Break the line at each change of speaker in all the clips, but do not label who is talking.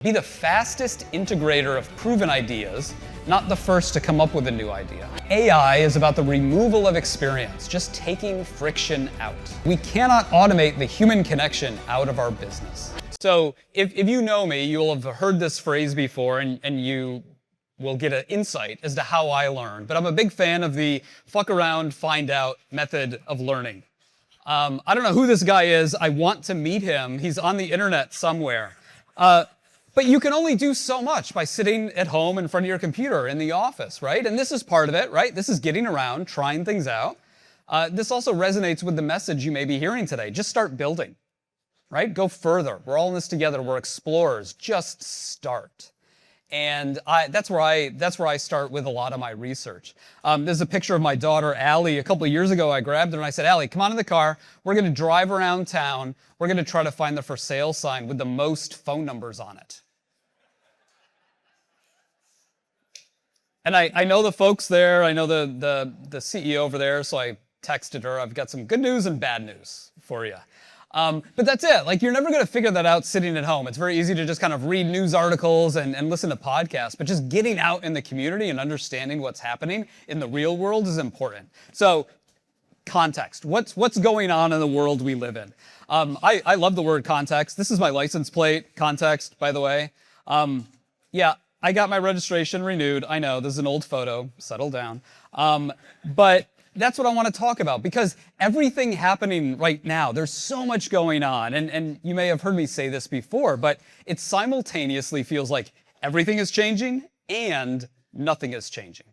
Be the fastest integrator of proven ideas, not the first to come up with a new idea. AI is about the removal of experience, just taking friction out. We cannot automate the human connection out of our business. So if you know me, you'll have heard this phrase before and you will get an insight as to how I learn. But I'm a big fan of the fuck around, find out method of learning. I don't know who this guy is. I want to meet him. He's on the internet somewhere. But you can only do so much by sitting at home in front of your computer in the office, right? And this is part of it, right? This is getting around, trying things out. This also resonates with the message you may be hearing today. Just start building, right? Go further. We're all in this together. We're explorers. Just start. And that's where I start with a lot of my research. There's a picture of my daughter, Allie. A couple of years ago, I grabbed her and I said, Allie, come on in the car. We're going to drive around town. We're going to try to find the for sale sign with the most phone numbers on it. And I know the folks there. I know the CEO over there. So I texted her. I've got some good news and bad news for you. But that's it. Like, you're never going to figure that out sitting at home. It's very easy to just kind of read news articles and listen to podcasts, but just getting out in the community and understanding what's happening in the real world is important. So, context. What's going on in the world we live in? I love the word context. This is my license plate, context, by the way. Yeah, I got my registration renewed. I know, this is an old photo. Settle down. But that's what I want to talk about, because everything happening right now, there's so much going on. And you may have heard me say this before, but it simultaneously feels like everything is changing and nothing is changing.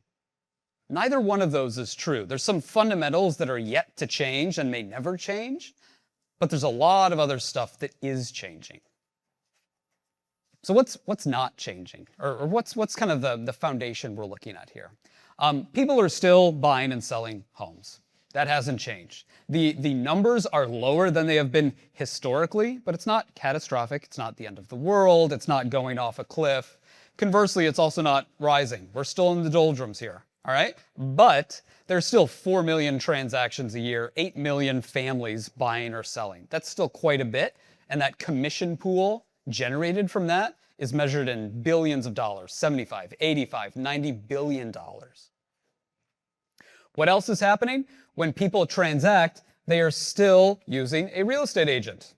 Neither one of those is true. There's some fundamentals that are yet to change and may never change, but there's a lot of other stuff that is changing. So what's not changing? Or what's kind of the foundation we're looking at here? People are still buying and selling homes. That hasn't changed. The numbers are lower than they have been historically, but it's not catastrophic. It's not the end of the world. It's not going off a cliff. Conversely, it's also not rising. We're still in the doldrums here, all right? But there's still 4 million transactions a year, 8 million families buying or selling. That's still quite a bit, and that commission pool generated from that is measured in billions of dollars, 75, 85, 90 billion dollars. What else is happening? When people transact, they are still using a real estate agent.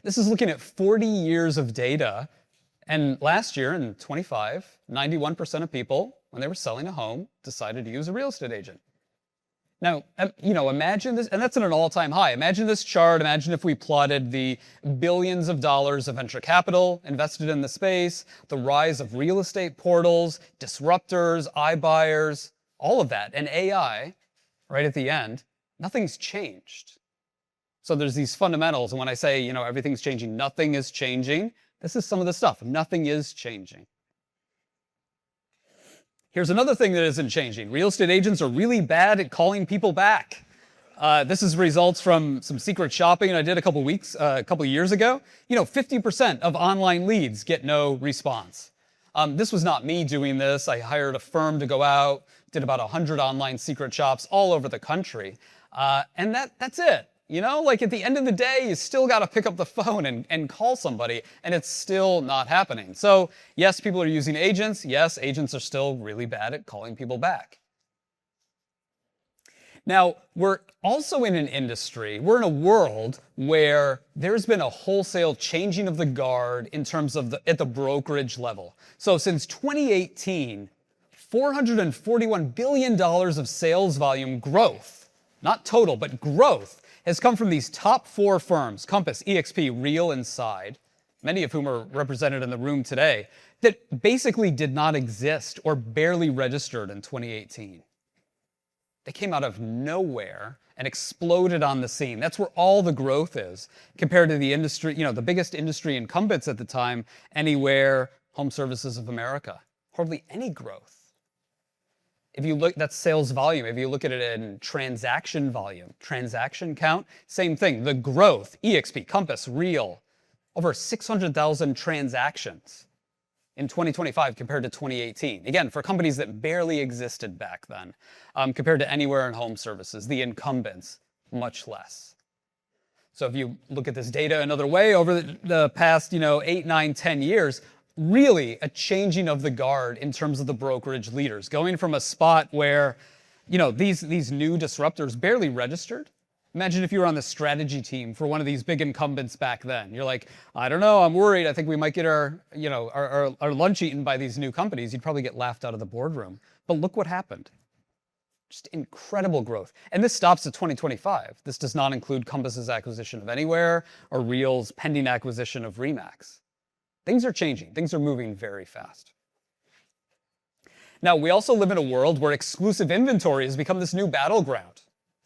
This is looking at 40 years of data. And last year in 25, 91% of people, when they were selling a home, decided to use a real estate agent. Now, imagine this, and that's at an all-time high. Imagine this chart. Imagine if we plotted the billions of dollars of venture capital invested in the space, the rise of real estate portals, disruptors, iBuyers, all of that, and AI right at the end. Nothing's changed. So there's these fundamentals, and when I say, everything's changing, nothing is changing, this is some of the stuff. Nothing is changing. Here's another thing that isn't changing. Real estate agents are really bad at calling people back. This is results from some secret shopping I did a couple of years ago. 50% of online leads get no response. This was not me doing this. I hired a firm to go out, did about 100 online secret shops all over the country. And that's it. At the end of the day, you still got to pick up the phone and call somebody, and it's still not happening. So yes, people are using agents. Yes, agents are still really bad at calling people back. Now, we're also in an industry, we're in a world where there's been a wholesale changing of the guard in terms of at the brokerage level. So since 2018, $441 billion of sales volume growth, not total, but growth, has come from these top 4 firms, Compass, eXp, Real, and Side, many of whom are represented in the room today, that basically did not exist or barely registered in 2018. They came out of nowhere and exploded on the scene. That's where all the growth is compared to the industry, the biggest industry incumbents at the time, Anywhere, Home Services of America. Hardly any growth. If you look, that's sales volume. If you look at it in transaction volume, transaction count, same thing. The growth, eXp, Compass, Real, over 600,000 transactions in 2025 compared to 2018. Again, for companies that barely existed back then, compared to Anywhere and Home Services, the incumbents, much less. So if you look at this data another way, over the past, 8, 9, 10 years, really a changing of the guard in terms of the brokerage leaders, going from a spot where, these new disruptors barely registered. Imagine if you were on the strategy team for one of these big incumbents back then. You're like, I don't know, I'm worried. I think we might get our lunch eaten by these new companies. You'd probably get laughed out of the boardroom. But look what happened. Just incredible growth. And this stops at 2025. This does not include Compass's acquisition of Anywhere or Real's pending acquisition of Remax. Things are changing. Things are moving very fast. Now, we also live in a world where exclusive inventory has become this new battleground,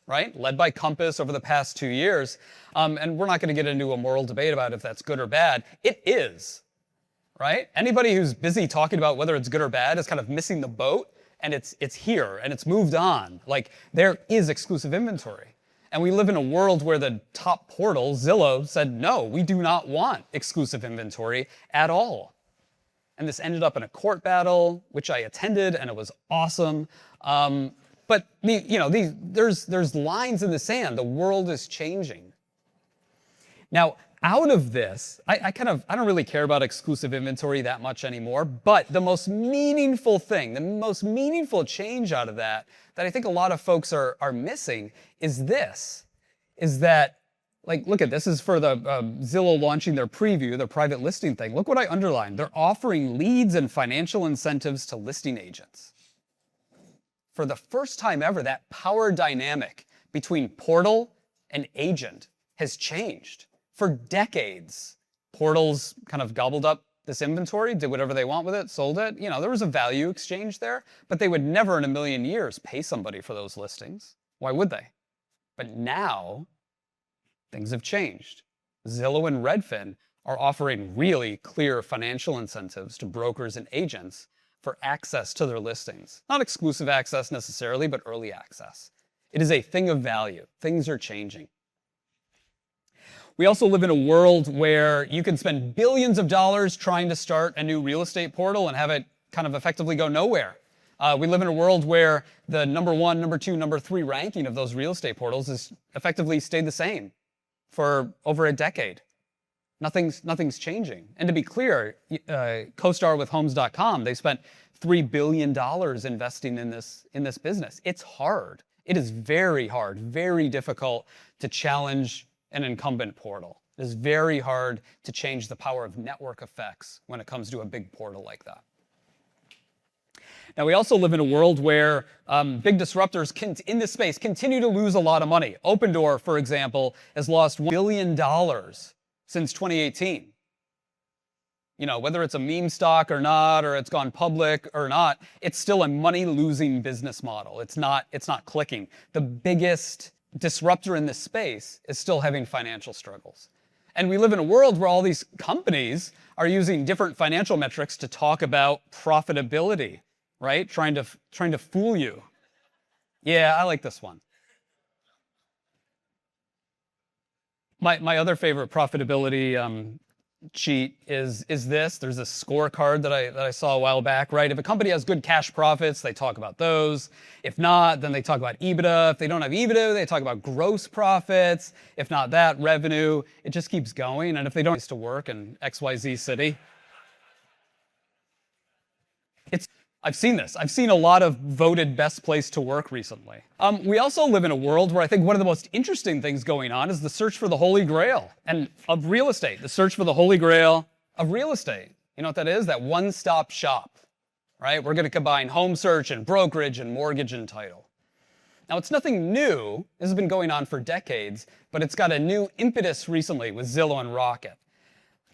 right? Led by Compass over the past 2 years. And we're not going to get into a moral debate about if that's good or bad. It is, right? Anybody who's busy talking about whether it's good or bad is kind of missing the boat. And it's here, and it's moved on. Like, there is exclusive inventory. And we live in a world where the top portal, Zillow, said, no, we do not want exclusive inventory at all. And this ended up in a court battle, which I attended, and it was awesome. But there's lines in the sand. The world is changing. Now, out of this, I don't really care about exclusive inventory that much anymore, but the most meaningful thing, the most meaningful change out of that I think a lot of folks are missing is that, like, look at this is for the Zillow launching their preview, their private listing thing. Look what I underlined. They're offering leads and financial incentives to listing agents. For the first time ever, that power dynamic between portal and agent has changed. For decades, portals kind of gobbled up this inventory, did whatever they want with it, sold it. There was a value exchange there, but they would never in a million years pay somebody for those listings. Why would they? But now, things have changed. Zillow and Redfin are offering really clear financial incentives to brokers and agents for access to their listings. Not exclusive access necessarily, but early access. It is a thing of value. Things are changing. We also live in a world where you can spend billions of dollars trying to start a new real estate portal and have it kind of effectively go nowhere. We live in a world where the number 1, number 2, number 3 ranking of those real estate portals has effectively stayed the same for over a decade. Nothing's changing. And to be clear, CoStar with Homes.com, they spent $3 billion investing in this business. It's hard. It is very hard, very difficult to challenge an incumbent portal. It is very hard to change the power of network effects when it comes to a big portal like that. Now, we also live in a world where big disruptors in this space continue to lose a lot of money. Opendoor, for example, has lost $1 billion since 2018. Whether it's a meme stock or not, or it's gone public or not, it's still a money-losing business model. It's not clicking. The biggest disruptor in this space is still having financial struggles. And we live in a world where all these companies are using different financial metrics to talk about profitability, right? Trying to fool you. Yeah, I like this one. My other favorite profitability cheat is this. There's a scorecard that I saw a while back, right? If a company has good cash profits, they talk about those. If not, then they talk about EBITDA. If they don't have EBITDA, they talk about gross profits. If not that, revenue. It just keeps going. And if they don't to work in XYZ city, I've seen this. I've seen a lot of voted best place to work recently. We also live in a world where I think one of the most interesting things going on is the search for the Holy Grail of real estate. The search for the Holy Grail of real estate. You know what that is? That one-stop shop, right? We're going to combine home search and brokerage and mortgage and title. Now, it's nothing new. This has been going on for decades, but it's got a new impetus recently with Zillow and Rocket.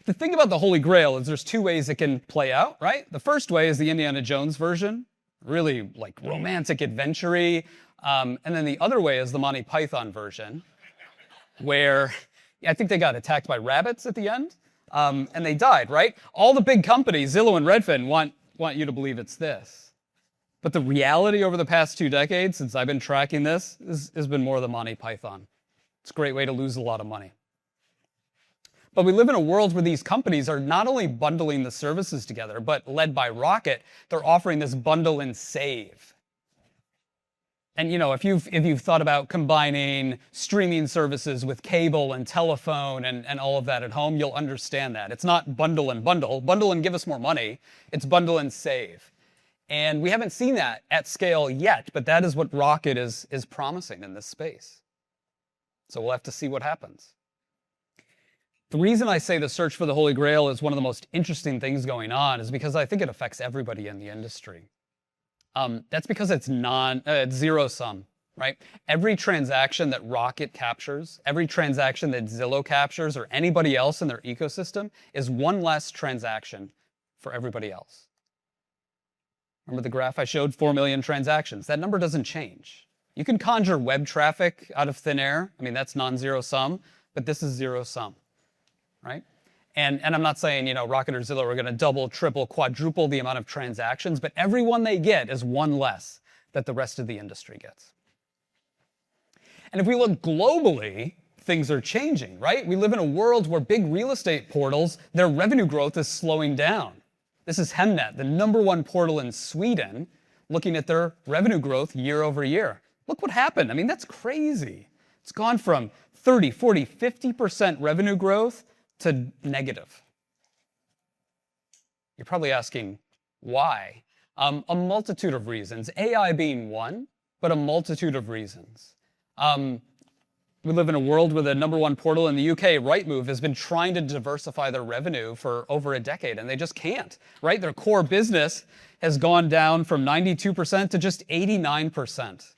The thing about the Holy Grail is there's 2 ways it can play out, right? The first way is the Indiana Jones version, really like romantic adventure-y. And then the other way is the Monty Python version, where I think they got attacked by rabbits at the end, and they died, right? All the big companies, Zillow and Redfin, want you to believe it's this. But the reality over the past 2 decades, since I've been tracking this, has been more the Monty Python. It's a great way to lose a lot of money. But we live in a world where these companies are not only bundling the services together, but led by Rocket, they're offering this bundle and save. And if you've thought about combining streaming services with cable and telephone and all of that at home, you'll understand that. It's not bundle and give us more money. It's bundle and save. And we haven't seen that at scale yet, but that is what Rocket is promising in this space. So we'll have to see what happens. The reason I say the search for the Holy Grail is one of the most interesting things going on is because I think it affects everybody in the industry. That's because it's zero sum, right? Every transaction that Rocket captures, every transaction that Zillow captures or anybody else in their ecosystem is one less transaction for everybody else. Remember the graph I showed, 4 million transactions. That number doesn't change. You can conjure web traffic out of thin air. I mean, that's non-zero sum, but this is zero sum, right? And I'm not saying, Rocket or Zillow are going to double, triple, quadruple the amount of transactions, but every one they get is one less that the rest of the industry gets. And if we look globally, things are changing, right? We live in a world where big real estate portals, their revenue growth is slowing down. This is Hemnet, the #1 portal in Sweden, looking at their revenue growth year over year. Look what happened. I mean, that's crazy. It's gone from 30, 40, 50% revenue growth to negative. You're probably asking why. A multitude of reasons, AI being one, but a multitude of reasons. We live in a world where the #1 portal in the UK, Rightmove, has been trying to diversify their revenue for over a decade, and they just can't, right? Their core business has gone down from 92% to just 89%.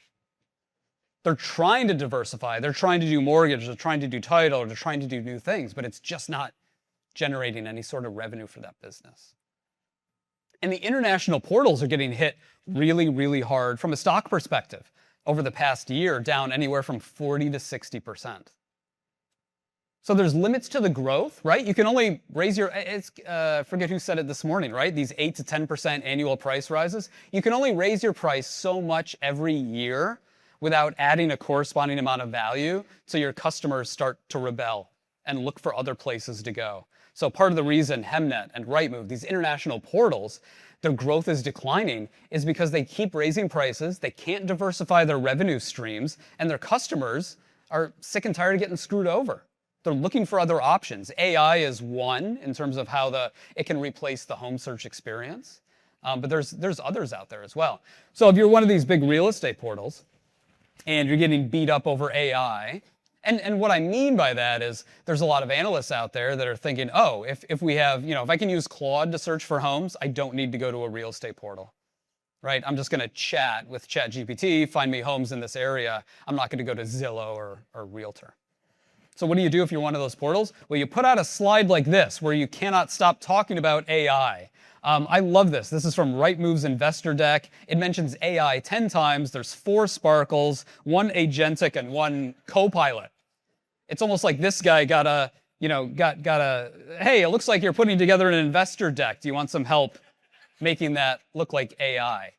They're trying to diversify. They're trying to do mortgage. They're trying to do title. They're trying to do new things, but it's just not generating any sort of revenue for that business. And the international portals are getting hit really, really hard from a stock perspective over the past year, down anywhere from 40 to 60%. So there's limits to the growth, right? You can only raise your, forget who said it this morning, right? These 8 to 10% annual price rises. You can only raise your price so much every year without adding a corresponding amount of value, so your customers start to rebel and look for other places to go. So part of the reason Hemnet and Rightmove, these international portals, their growth is declining is because they keep raising prices, they can't diversify their revenue streams, and their customers are sick and tired of getting screwed over. They're looking for other options. AI is one in terms of how it can replace the home search experience, but there's others out there as well. So if you're one of these big real estate portals, and you're getting beat up over AI. And what I mean by that is there's a lot of analysts out there that are thinking, oh, if we have, if I can use Claude to search for homes, I don't need to go to a real estate portal, right? I'm just going to chat with ChatGPT, find me homes in this area. I'm not going to go to Zillow or Realtor. So what do you do if you're one of those portals? Well, you put out a slide like this where you cannot stop talking about AI. I love this. This is from Rightmove's investor deck. It mentions AI 10 times. There's 4 sparkles, 1 agentic, and 1 co-pilot. It's almost like this guy got a, hey, it looks like you're putting together an investor deck. Do you want some help making that look like AI?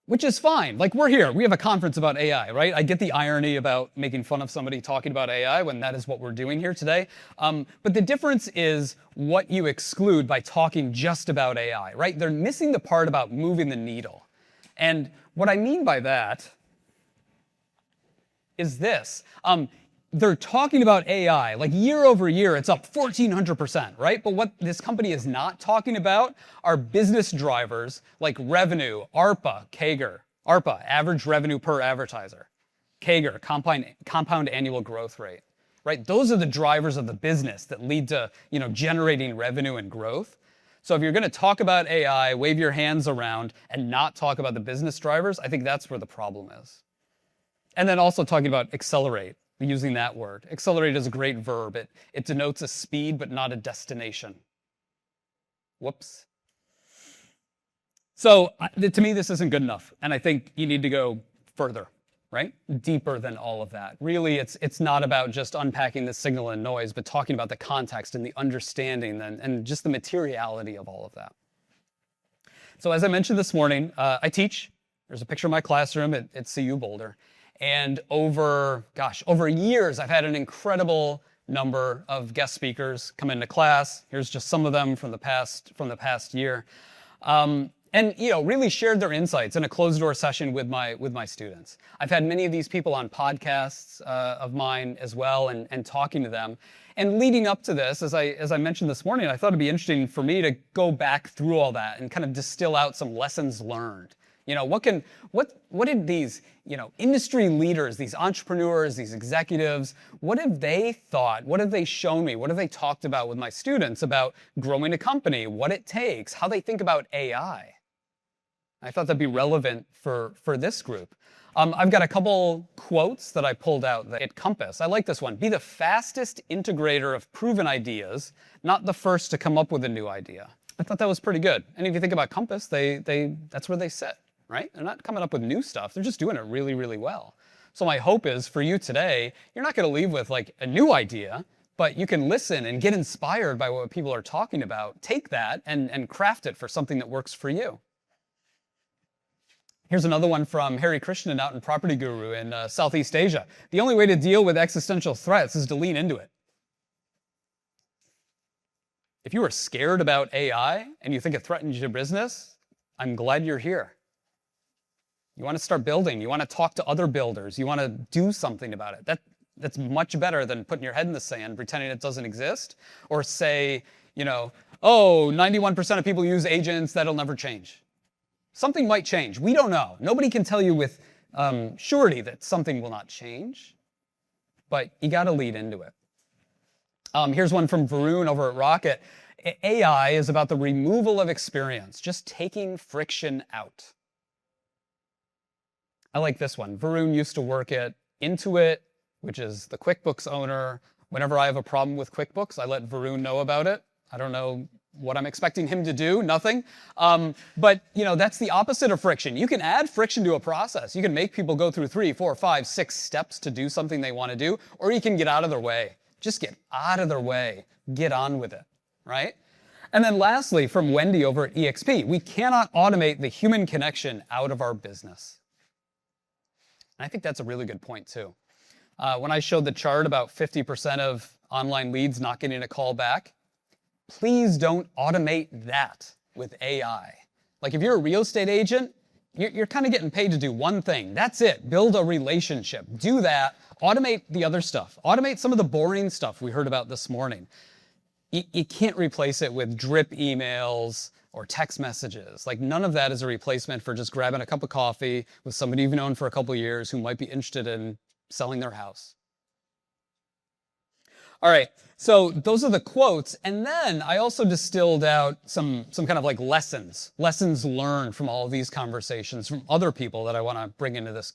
Which is fine. Like, we're here. We have a conference about AI, right? I get the irony about making fun of somebody talking about AI when that is what we're doing here today. But the difference is what you exclude by talking just about AI, right? They're missing the part about moving the needle. And what I mean by that is this. They're talking about AI, like year over year, it's up 1,400%, right? But what this company is not talking about are business drivers like revenue, ARPA, CAGR, ARPA, average revenue per advertiser, CAGR, compound annual growth rate, right? Those are the drivers of the business that lead to, generating revenue and growth. So if you're going to talk about AI, wave your hands around, and not talk about the business drivers, I think that's where the problem is. And then also talking about accelerate. Using that word. Accelerate is a great verb. It denotes a speed, but not a destination. Whoops. So to me, this isn't good enough. And I think you need to go further, right? Deeper than all of that. Really, it's not about just unpacking the signal and noise, but talking about the context and the understanding and just the materiality of all of that. So as I mentioned this morning, I teach. There's a picture of my classroom at CU Boulder. And over years, I've had an incredible number of guest speakers come into class. Here's just some of them from the past year. And and really shared their insights in a closed-door session with my students. I've had many of these people on podcasts of mine as well, and talking to them. And leading up to this, as I mentioned this morning, I thought it'd be interesting for me to go back through all that and kind of distill out some lessons learned. What did these industry leaders, these entrepreneurs, these executives, what have they thought? What have they shown me? What have they talked about with my students about growing a company, what it takes, how they think about AI? I thought that'd be relevant for this group. I've got a couple quotes that I pulled out at Compass. I like this one. Be the fastest integrator of proven ideas, not the first to come up with a new idea. I thought that was pretty good. And if you think about Compass, that's where they sit, right? They're not coming up with new stuff. They're just doing it really, really well. So my hope is for you today, you're not going to leave with like a new idea, but you can listen and get inspired by what people are talking about. Take that and craft it for something that works for you. Here's another one from Harry Krishnan out in Property Guru in Southeast Asia. The only way to deal with existential threats is to lean into it. If you are scared about AI and you think it threatens your business, I'm glad you're here. You want to start building. You want to talk to other builders. You want to do something about it. That's much better than putting your head in the sand, pretending it doesn't exist, or say, 91% of people use agents, that'll never change. Something might change. We don't know. Nobody can tell you with surety that something will not change, but you got to lead into it. Here's one from Varun over at Rocket. AI is about the removal of experience, just taking friction out. I like this one. Varun used to work at Intuit, which is the QuickBooks owner. Whenever I have a problem with QuickBooks, I let Varun know about it. I don't know what I'm expecting him to do, nothing. But that's the opposite of friction. You can add friction to a process. You can make people go through 3, 4, 5, 6 steps to do something they want to do, or you can get out of their way. Just get out of their way. Get on with it, right? And then lastly, from Wendy over at EXP, we cannot automate the human connection out of our business. And I think that's a really good point too. When I showed the chart about 50% of online leads not getting a call back, please don't automate that with AI. Like if you're a real estate agent, you're kind of getting paid to do one thing. That's it. Build a relationship. Do that. Automate the other stuff. Automate some of the boring stuff we heard about this morning. You can't replace it with drip emails or text messages. Like none of that is a replacement for just grabbing a cup of coffee with somebody you've known for a couple of years who might be interested in selling their house. All right, so those are the quotes. And then I also distilled out some kind of like lessons learned from all of these conversations from other people that I want to bring into this,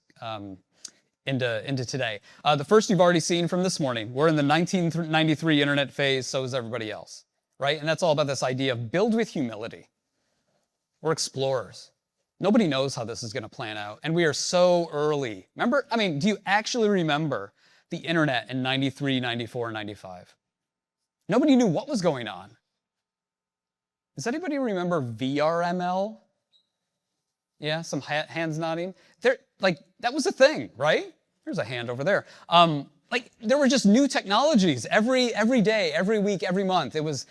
into today. The first you've already seen from this morning. We're in the 1993 internet phase, so is everybody else, right? And that's all about this idea of build with humility. We're explorers. Nobody knows how this is going to plan out, and we are so early. Remember, do you actually remember the internet in 93, 94, 95? Nobody knew what was going on. Does anybody remember VRML? Yeah, some hands nodding. That was a thing, right? There's a hand over there. There were just new technologies every day, every week, every month. It was,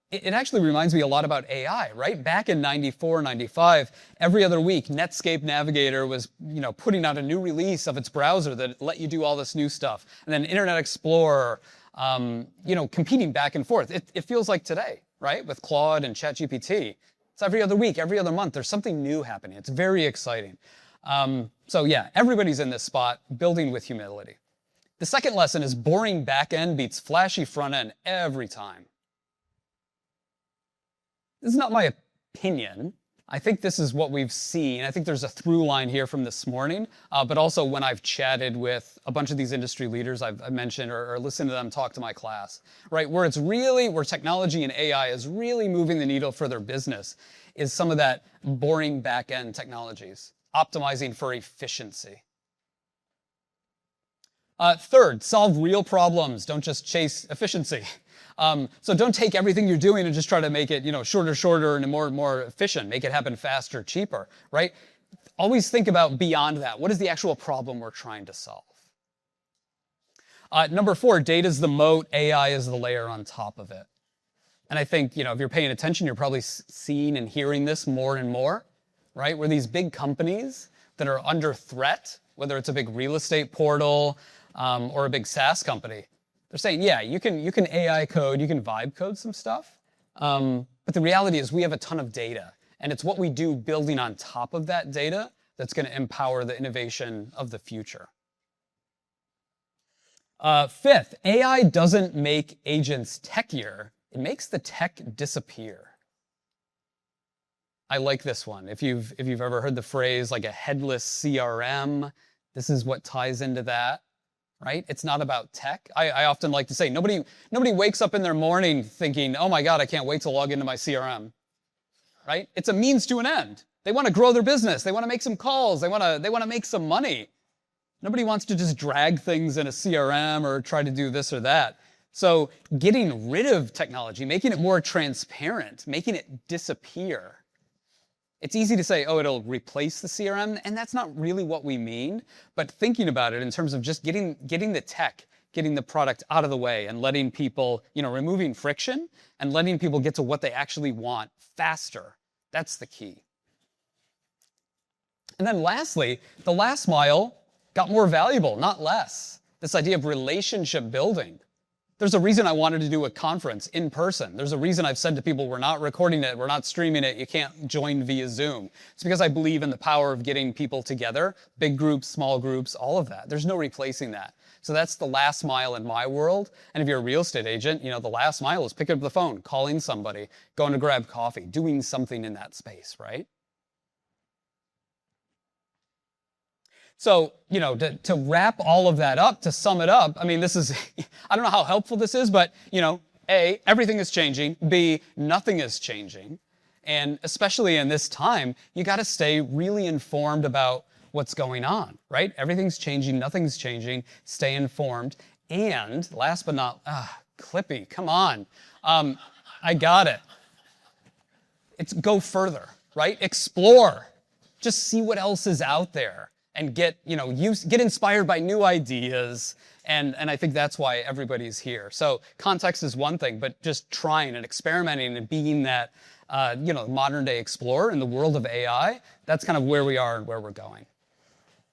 it actually reminds me a lot about AI, right? Back in 94, 95, every other week, Netscape Navigator was, putting out a new release of its browser that let you do all this new stuff. And then Internet Explorer, competing back and forth. It feels like today, right? With Claude and ChatGPT. It's every other week, every other month. There's something new happening. It's very exciting. So yeah, everybody's in this spot, building with humility. The second lesson is boring back end beats flashy front end every time. This is not my opinion. I think this is what we've seen. I think there's a through line here from this morning, but also when I've chatted with a bunch of these industry leaders I've mentioned or listened to them talk to my class, right? Where technology and AI is really moving the needle for their business is some of that boring back-end technologies, optimizing for efficiency. Third, solve real problems. Don't just chase efficiency. So don't take everything you're doing and just try to make it, shorter and more efficient. Make it happen faster, cheaper, right? Always think about beyond that. What is the actual problem we're trying to solve? Number 4, data is the moat. AI is the layer on top of it. And I think, if you're paying attention, you're probably seeing and hearing this more and more, right? Where these big companies that are under threat, whether it's a big real estate portal or a big SaaS company, they're saying, yeah, you can AI code, you can vibe code some stuff. But the reality is we have a ton of data, and it's what we do building on top of that data that's going to empower the innovation of the future. Fifth, AI doesn't make agents techier. It makes the tech disappear. I like this one. If you've ever heard the phrase like a headless CRM, this is what ties into that, right? It's not about tech. I often like to say nobody wakes up in their morning thinking, oh my God, I can't wait to log into my CRM, right? It's a means to an end. They want to grow their business. They want to make some calls. They want to make some money. Nobody wants to just drag things in a CRM or try to do this or that. So getting rid of technology, making it more transparent, making it disappear. It's easy to say, oh, it'll replace the CRM, and that's not really what we mean. But thinking about it in terms of just getting the tech, getting the product out of the way and letting people, removing friction and letting people get to what they actually want faster. That's the key. And then lastly, the last mile got more valuable, not less. This idea of relationship building. There's a reason I wanted to do a conference in person. There's a reason I've said to people, we're not recording it, we're not streaming it, you can't join via Zoom. It's because I believe in the power of getting people together, big groups, small groups, all of that. There's no replacing that. So that's the last mile in my world. And if you're a real estate agent, the last mile is picking up the phone, calling somebody, going to grab coffee, doing something in that space, right? So, to wrap all of that up, to sum it up, this is, I don't know how helpful this is, but, A, everything is changing. B, nothing is changing. And especially in this time, you got to stay really informed about what's going on, right? Everything's changing, nothing's changing. Stay informed. And last but not, Clippy, come on. I got it. It's go further, right? Explore. Just see what else is out there. And get inspired by new ideas. And I think that's why everybody's here. So context is one thing, but just trying and experimenting and being that, modern day explorer in the world of AI, that's kind of where we are and where we're going.